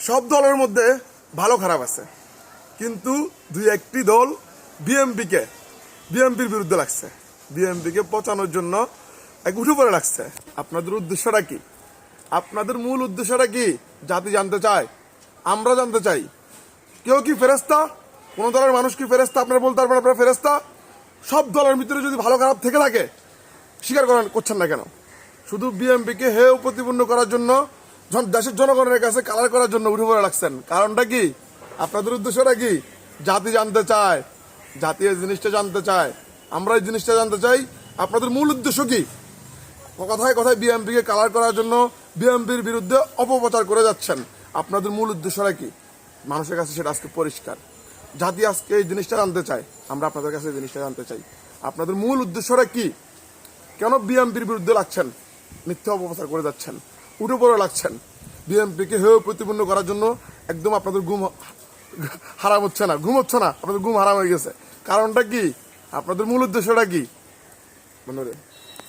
সব দলের মধ্যে ভালো খারাপ আছে, কিন্তু দুই একটি দল বিএমপির বিরুদ্ধে লাগছে, বিএমপিকে পচানোর জন্য এক উঠে পড়ে লাগছে। আপনাদের উদ্দেশ্যটা কি? আপনাদের মূল উদ্দেশ্যটা কি জাতি জানতে চায়, আমরা জানতে চাই। কেউ কি ফেরেস্তা? কোন দলের মানুষ কি ফেরেস্তা? আপনারা বলতে পারবেন আপনারা ফেরেস্তা? সব দলের ভিতরে যদি ভালো খারাপ থেকে থাকে স্বীকার করছেন না কেন? শুধু বিএমপিকে হেয় প্রতিপন্ন করার জন্য, দেশের জনগণের কাছে কালার করার জন্য উঠে পড়ে লাগছেন। কারণটা কি? আপনাদের উদ্দেশ্যটা কি? জাতি জানতে চায়, জাতি এই জিনিসটা জানতে চায়, আমরা এই জিনিসটা জানতে চাই। আপনাদের মূল উদ্দেশ্য কি? কথায় কথায় বিএমপিকে কালার করার জন্য বিএমপির বিরুদ্ধে অপপ্রচার করে যাচ্ছেন। আপনাদের মূল উদ্দেশ্যটা কি? মানুষের কাছে সেটা আজকে পরিষ্কার। জাতি আজকে এই জিনিসটা জানতে চায়, আমরা আপনাদের কাছে এই জিনিসটা জানতে চাই। আপনাদের মূল উদ্দেশ্যটা কি? কেন বিএমপির বিরুদ্ধে লাগছেন? মিথ্যা অপপ্রচার করে যাচ্ছেন, উঠে পড়ে লাগছেন। বিএমপিকে হেয় প্রতিপন্ন করার জন্য একদম আপনাদের ঘুম হারাম হচ্ছে না, ঘুম হচ্ছে না, আপনাদের ঘুম হারাম হয়ে গেছে। কারণটা কি? আপনাদের মূল উদ্দেশ্যটা কি? মনে